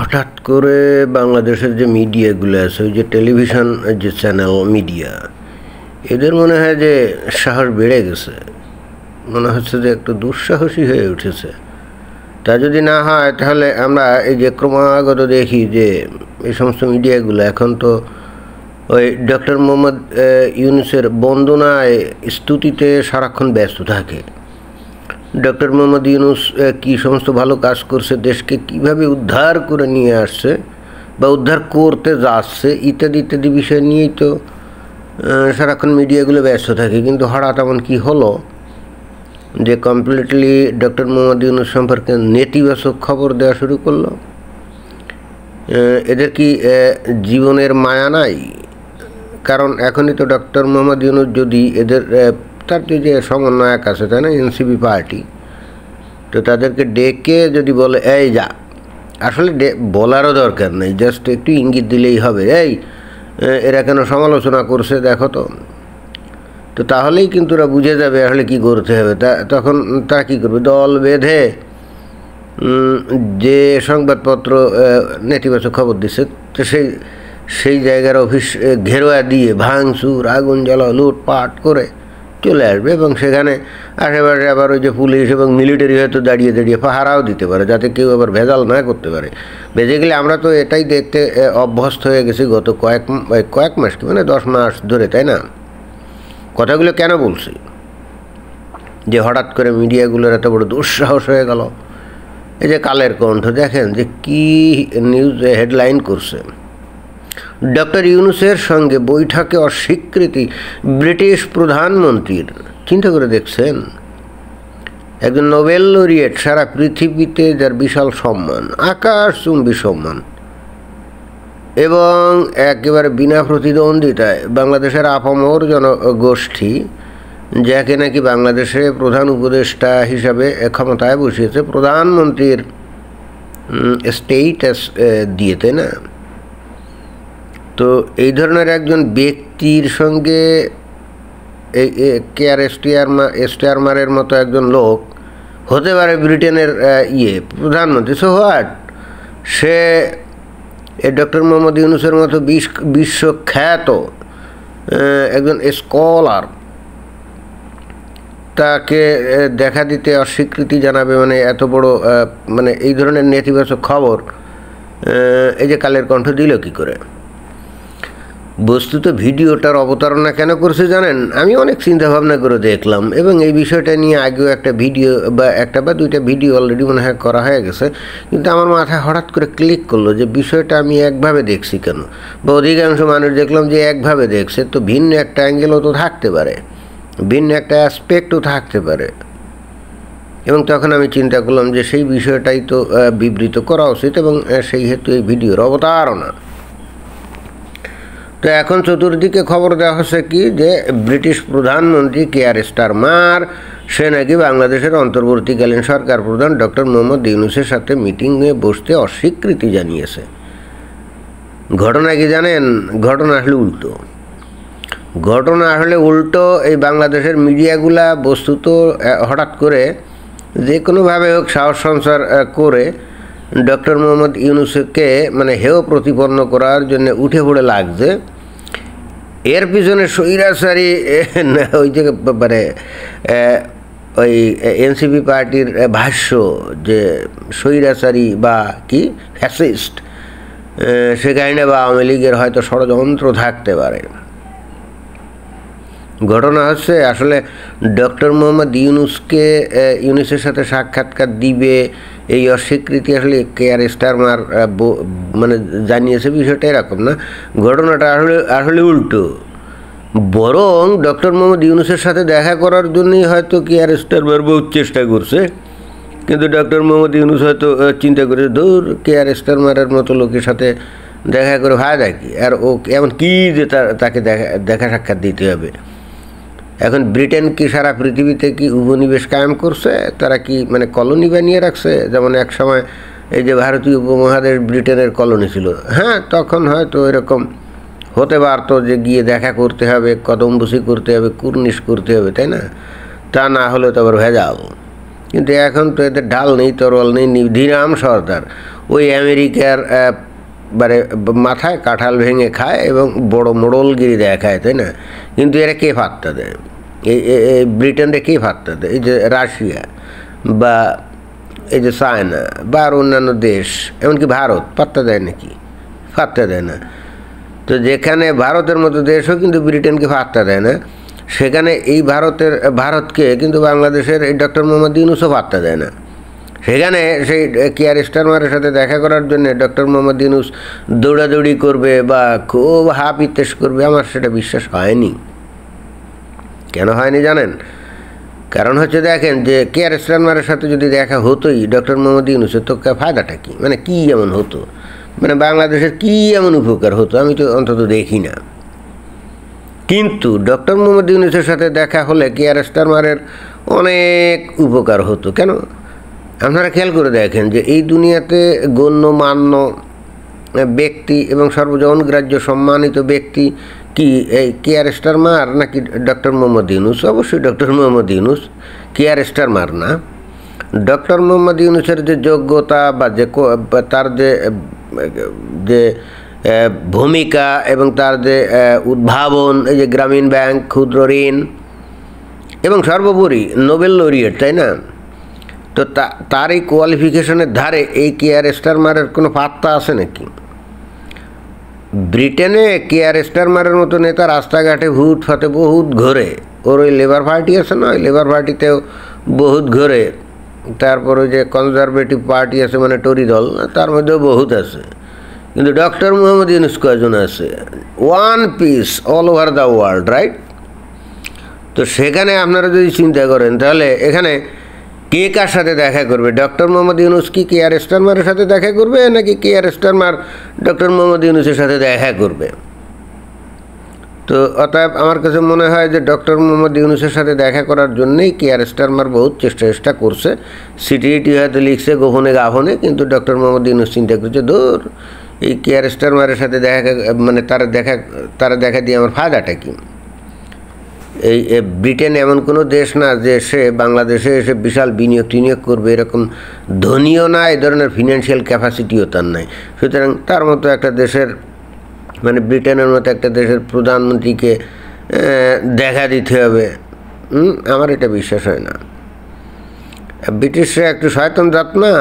হঠাৎ করে বাংলাদেশের যে মিডিয়াগুলো আছে, ওই যে টেলিভিশন যে চ্যানেল মিডিয়া, এদের মনে হয় যে সাহস বেড়ে গেছে, মনে হচ্ছে যে একটু দুঃসাহসী হয়ে উঠেছে। তা যদি না হয় তাহলে আমরা এই যে ক্রমাগত দেখি যে এই সমস্ত মিডিয়াগুলো এখন তো ওই ডক্টর মোহাম্মদ ইউনূসের বন্দনায় স্তুতিতে সারাক্ষণ ব্যস্ত থাকে। ডক্টর মোহাম্মদ ইউনূস কী সমস্ত ভালো কাজ করছে, দেশকে কিভাবে উদ্ধার করে নিয়ে আসছে বা উদ্ধার করতে যাচ্ছে ইত্যাদি ইত্যাদি বিষয় নিয়েই তো সারাক্ষণ মিডিয়াগুলো ব্যস্ত থাকে। কিন্তু হঠাৎ এমন কী হলো যে কমপ্লিটলি ডক্টর মোহাম্মদ ইউনূস সম্পর্কে নেতিবাচক খবর দেওয়া শুরু করলো? এদের কি জীবনের মায়া নাই? কারণ এখনই তো ডক্টর মোহাম্মদ ইউনূস যদি এদের তার যে সমন্বয়ক আছে, তাই না, এনসিপি পার্টি, তো তাদেরকে ডেকে যদি বলে এই যা, আসলে বলারও দরকার নেই, জাস্ট একটু ইঙ্গিত দিলেই হবে, এই এরা কেন সমালোচনা করছে দেখো তো তাহলেই কিন্তু ওরা বুঝে যাবে আসলে কী করতে হবে। তখন তারা কী করবে, দল বেঁধে যে সংবাদপত্র নেতিবাচক খবর দিচ্ছে তো সেই জায়গার অফিস ঘেরোয়া দিয়ে ভাঙচুর, আগুন জ্বালা, লুটপাট করে চলে আসবে এবং সেখানে আশেপাশে আবার ওই যে পুলিশ এবং মিলিটারি হয়তো দাঁড়িয়ে দাঁড়িয়ে পাহারাও দিতে পারে, যাতে কেউ আবার ভেজাল না করতে পারে। বেসিক্যালি আমরা তো এটাই দেখতে অভ্যস্ত হয়ে গেছি গত কয়েক মাস কি মানে 10 মাস ধরে, তাই না? কথাগুলো কেন বলছি যে হঠাৎ করে মিডিয়াগুলোর এত বড় দুঃসাহস হয়ে গেল? এই যে কালের কণ্ঠ দেখেন যে কি নিউজে হেডলাইন করছে, ডক্টর ইউনূসের সঙ্গে বৈঠকে অস্বীকৃতি ব্রিটিশ প্রধানমন্ত্রীর। চিন্তা করে দেখছেন, একজন নোবেল লরিয়েট, সারা পৃথিবীতে যার বিশাল সম্মান, আকাশচুম্বী সম্মান, এবং একেবারে বিনা প্রতিদ্বন্দ্বিতায় বাংলাদেশের আপামর জনগোষ্ঠী যাকে নাকি বাংলাদেশে প্রধান উপদেষ্টা হিসাবে ক্ষমতায় বসিয়েছে, প্রধানমন্ত্রীর স্টেটাস দিয়েতে না। তো এই ধরনের একজন ব্যক্তির সঙ্গে এই কেয়ার স্টারমারের মতো একজন লোক হতে পারে ব্রিটেনের প্রধানমন্ত্রী। সো হোয়াট, সে ডক্টর মোহাম্মদ ইউনূসের মতো বিশ্বখ্যাত একজন স্কলার, তাকে দেখা দিতে অস্বীকৃতি জানাবে মানে এত বড় মানে এই ধরনের নেতিবাচক খবর এই যে কালের কণ্ঠ দিল কী করে? বস্তুত ভিডিওটার অবতারণা কেন করছে জানেন? আমি অনেক চিন্তা ভাবনা করে দেখলাম এবং এই বিষয়টা নিয়ে আগেও একটা ভিডিও বা দুইটা ভিডিও অলরেডি মনে হয় করা হয়ে গেছে, কিন্তু আমার মাথায় হঠাৎ করে ক্লিক করলো যে বিষয়টা আমি একভাবে দেখছি কেন, বা অধিকাংশ মানুষ দেখলাম যে একভাবে দেখছে, তো ভিন্ন একটা অ্যাঙ্গেলও তো থাকতে পারে, ভিন্ন একটা অ্যাসপেক্টও থাকতে পারে। এবং তখন আমি চিন্তা করলাম যে সেই বিষয়টাই তো বিবৃত করা উচিত এবং সেই হেতু এই ভিডিওর অবতারণা। তো এখন চতুর্দিকে খবর দেওয়া হচ্ছে কি যে ব্রিটিশ প্রধানমন্ত্রী কেয়ার স্টারমার, সে নাকি বাংলাদেশের অন্তর্বর্তীকালীন সরকার প্রধান ডক্টর মোহাম্মদ ইউনূসের সাথে মিটিংয়ে বসতে অস্বীকৃতি জানিয়েছে। ঘটনা কি জানেন? ঘটনা আসলে উল্টো। এই বাংলাদেশের মিডিয়াগুলা বস্তুত হঠাৎ করে যে কোনোভাবে হোক সাহস সঞ্চার করে ডক্টর মোহাম্মদ ইউনূসকে মানে হেয় প্রতিপন্ন করার জন্য উঠে পড়ে লাগছে। এর পিছনে স্বৈরাচারী ওই যে মানে ওই এনসিপি পার্টির ভাষ্য যে স্বৈরাচারী বা কি ফ্যাসিস্ট, সেখানে বা আওয়ামী লীগের হয়তো ষড়যন্ত্র থাকতে পারে। ঘটনা হচ্ছে আসলে ডক্টর মোহাম্মদ ইউনূসের সাথে সাক্ষাৎকার দিবে এই অস্বীকৃতি আসলে কেয়ার স্টারমার মানে জানিয়েছে, বিষয়টা এরকম না। ঘটনাটা আসলে উল্টো। বরং ডক্টর মোহাম্মদ ইউনূসের সাথে দেখা করার জন্যই হয়তো কেয়ার স্টারমার বহু চেষ্টা করছে, কিন্তু ডক্টর মোহাম্মদ ইউনূস হয়তো চিন্তা করে ধর কেয়ার স্টারমারের মতো লোকের সাথে দেখা করে ফায়দা কি, আর ও এমন কী যে তাকে দেখা সাক্ষাৎ দিতে হবে। এখন ব্রিটেন কি সারা পৃথিবীতে কি উপনিবেশ কায়েম করছে? তারা কি মানে কলোনি বানিয়ে রাখছে? যেমন এক সময় এই যে ভারতীয় উপমহাদেশ ব্রিটেনের কলোনি ছিল, হ্যাঁ, তখন হয়তো এরকম হতে পারতো যে গিয়ে দেখা করতে হবে, কদমবুসি করতে হবে, কুর্নিশ করতে হবে, তাই না? তা না হলে তো আবার ভেজাল। কিন্তু এখন তো এদের ঢাল নেই, তরোয়াল নেই, নিধিরাম সর্দার। ওই আমেরিকার মানে মাথায় কাঁঠাল ভেঙে খায় এবং বড় মোড়লগিরি দেখায়, তাই না? কিন্তু এরা কে পাত্তা দেয়? এই ব্রিটেনরে কে পাত্তা দেয়? এই যে রাশিয়া বা এই যে চায়না বা আর অন্যান্য দেশ, এমনকি ভারত পাত্তা দেয় নাকি? পাত্তা দেয় না। তো যেখানে ভারতের মতো দেশও কিন্তু ব্রিটেনকে পাত্তা দেয় না, সেখানে এই ভারতকে কিন্তু বাংলাদেশের এই ডক্টর মোহাম্মদ ইউনূসও পাত্তা দেয় না। সেখানে সেই কেয়ার স্টারমারের সাথে দেখা করার জন্য ডক্টর মোহাম্মদ ইউনূস দৌড়াদৌড়ি করবে বা খুব হাপ ইত্তেশ করবে, আমার সেটা বিশ্বাস হয়নি। কেন হয়নি জানেন? কারণ হচ্ছে দেখেন যে কেয়ার স্টারমারের সাথে যদি দেখা হতোই ডক্টর মোহাম্মদ ইউনূসের, তো ফায়দাটা কী? মানে কী এমন হতো? মানে বাংলাদেশের কী এমন উপকার হতো? আমি তো অন্তত দেখি না। কিন্তু ডক্টর মোহাম্মদ ইউনূসের সাথে দেখা হলে কেয়ার স্টারমারের অনেক উপকার হতো। কেন? আপনারা খেয়াল করে দেখেন যে এই দুনিয়াতে গণ্যমান্য ব্যক্তি এবং সর্বজনগ্রাহ্য সম্মানিত ব্যক্তি কি এই কেয়ার স্টারমার নাকি ডক্টর মোহাম্মদ ইউনূস? অবশ্যই doctor Mohammad Yunus, care Starmer না। ডক্টর মোহাম্মদ ইউনূসের যে যোগ্যতা বা যে তার যে ভূমিকা এবং তার যে উদ্ভাবন, এই যে গ্রামীণ ব্যাংক, ক্ষুদ্র ঋণ এবং সর্বোপরি নোবেল লরিয়েট, তাই না? তো তার এই কোয়ালিফিকেশনের ধারে এই কেয়ার স্টারমারের কোনো পাত্তা আছে নাকি? ব্রিটেনে কেয়ার স্টারমারের মতো নেতা রাস্তাঘাটে ভূত ফাতে বহুত ঘোরে। ওর ওই লেবার পার্টি আছে না, ওই লেবার পার্টিতেও বহুত ঘোরে। তারপর ওই যে কনজারভেটিভ পার্টি আছে, মানে টরি দল, তার মধ্যেও বহুত আছে। কিন্তু ডক্টর মোহাম্মদ ইউনূস কয়জন আছে? One piece all over the world, right? তো সেখানে আপনারা যদি চিন্তা করেন, তাহলে এখানে কে কার সাথে দেখা করবে? ডক্টর মোহাম্মদ ইউনূস কি কেয়ার স্টারমারের সাথে দেখা করবে, নাকি কেয়ার স্টারমার ডক্টর মোহাম্মদ ইউনূসের সাথে দেখা করবে? তো অতএব আমার কাছে মনে হয় যে ডক্টর মোহাম্মদ ইউনূসের সাথে দেখা করার জন্যেই কেয়ার স্টারমার বহুত চেষ্টা করছে। সিটিইটি হয়তো লিখছে গোপনে গাভনে, কিন্তু ডক্টর মোহাম্মদ ইউনূস চিন্তা করছে, দূর এই কেয়ার স্টারমারের সাথে দেখা, মানে তারা দেখা দিয়ে আমার ফায়দাটা কী? এই ব্রিটেন এমন কোনো দেশ না যে সে বাংলাদেশে এসে বিশাল টিনিয়োগ করবে, এরকম ধনীও না, এই ধরনের ফিনান্সিয়াল ক্যাপাসিটিও তার নাই। সুতরাং তার মতো একটা দেশের, মানে ব্রিটেনের মতো একটা দেশের প্রধানমন্ত্রীকে দেখা দিতে হবে, আমার এটা বিশ্বাস হয় না। ব্রিটিশরা একটু শয়তান জাত না।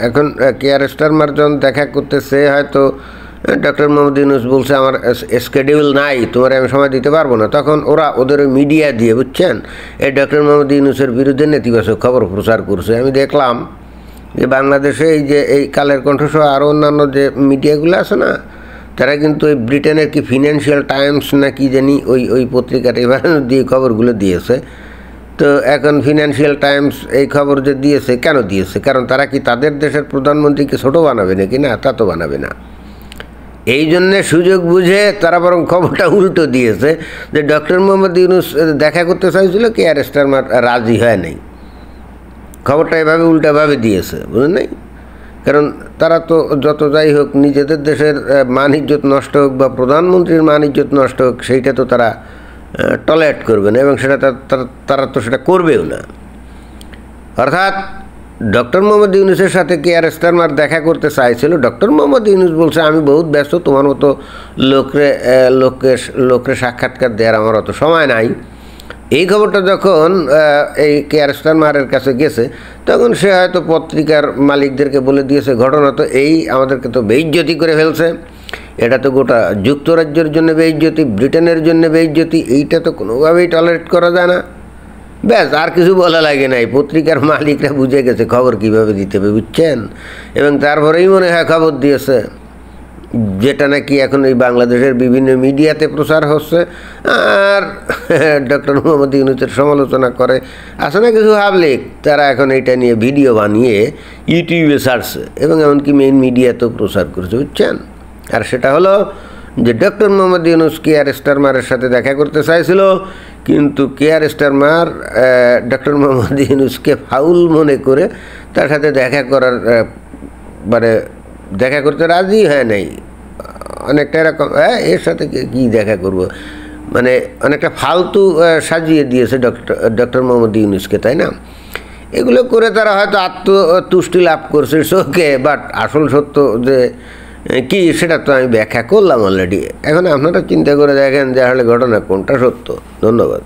এখন কেয়ার স্টারমার যখন দেখা করতেছে, হয়তো ডক্টর মোহাম্মদ ইউনূস বলছে আমার স্কেডিউল নাই, তোমার আমি সময় দিতে পারবো না, তখন ওদের মিডিয়া দিয়ে, বুঝছেন, এই ডক্টর মোহাম্মদ ইউনূসের বিরুদ্ধে নেতিবাচক খবর প্রচার করছে। আমি দেখলাম যে বাংলাদেশে এই যে এই কালের কণ্ঠসহ আরও অন্যান্য যে মিডিয়াগুলো আছে না, তারা কিন্তু ওই ব্রিটেনের কি ফিনান্সিয়াল টাইমস না কি জানি ওই পত্রিকাটা এবার দিয়ে খবরগুলো দিয়েছে। তো এখন ফিনান্সিয়াল টাইমস এই খবর যে দিয়েছে, কেন দিয়েছে? কারণ তারা কি তাদের দেশের প্রধানমন্ত্রীকে ছোটো বানাবে নাকি? না, তা তো বানাবে না। এই জন্যে সুযোগ বুঝে তারা বরং খবরটা উল্টো দিয়েছে যে ডক্টর মোহাম্মদ ইউনূস দেখা করতে চাইছিল, কেয়ার স্টারমার রাজি হয় নাই। খবরটা এভাবে উল্টাভাবে দিয়েছে, বুঝলেন নাই? কারণ তারা তো যত যাই হোক, নিজেদের দেশের মান ইজ্জত নষ্ট হোক বা প্রধানমন্ত্রীর মান ইজ্জত নষ্ট হোক, সেইটা তো তারা টলারেট করবে না, এবং সেটা তারা তো সেটা করবেও না। অর্থাৎ ডক্টর মোহাম্মদ ইউনূসের সাথে কেয়ার স্টারমার দেখা করতে চাইছিল। ডক্টর মোহাম্মদ ইউনূস বলছে, আমি বহুত ব্যস্ত, তোমার মতো লোকরে সাক্ষাৎকার দেওয়ার আমার অত সময় নাই। এই খবরটা যখন এই কেয়ার স্টারমারের কাছে গেছে, তখন সে হয়তো পত্রিকার মালিকদেরকে বলে দিয়েছে, ঘটনা তো এই, আমাদেরকে তো বেইজ্জতি করে ফেলছে, এটা তো গোটা যুক্তরাজ্যের জন্য বেইজ্জতি, ব্রিটেনের জন্য বেইজ্জতি, এইটা তো কোনোভাবেই টলারেট করা যায় না। ব্যাস, আর কিছু বলা লাগে নাই। পত্রিকার মালিকরা বুঝে গেছে খবর কীভাবে দিতে হবে, বুঝছেন? এবং তারপরেই মনে হয় খবর দিয়েছে, যেটা নাকি এখন এই বাংলাদেশের বিভিন্ন মিডিয়াতে প্রচার হচ্ছে। আর ডক্টর মোহাম্মদ ইউনূসের সমালোচনা করে আছে না কিছু পাবলিক, তারা এখন এটা নিয়ে ভিডিও বানিয়ে ইউটিউবে ছাড়ছে এবং এমনকি মেইন মিডিয়াতেও প্রচার করছে, বুঝছেন? আর সেটা হলো যে ডক্টর মোহাম্মদ ইউনূস কেয়ার স্টারমারের সাথে দেখা করতে চাইছিল, কিন্তু কেয়ার স্টারমার ডক্টর মোহাম্মদ ইউনূসকে ফাউল মনে করে তার সাথে দেখা করার, মানে দেখা করতে রাজি হয় নাই। অনেকটা এরকম, এর সাথে কি দেখা করব, মানে অনেকটা ফালতু সাজিয়ে দিয়েছে ডক্টর মোহাম্মদ ইউনূসকে, তাই না? এগুলো করে তারা হয়তো আত্মতুষ্টি লাভ করছে শোকে, বাট আসল সত্য যে কি সেটা তো আমি ব্যাখ্যা করলাম অলরেডি। এখন আপনারা চিন্তা করে দেখেন যে আসলে ঘটনা কোনটা সত্য। ধন্যবাদ।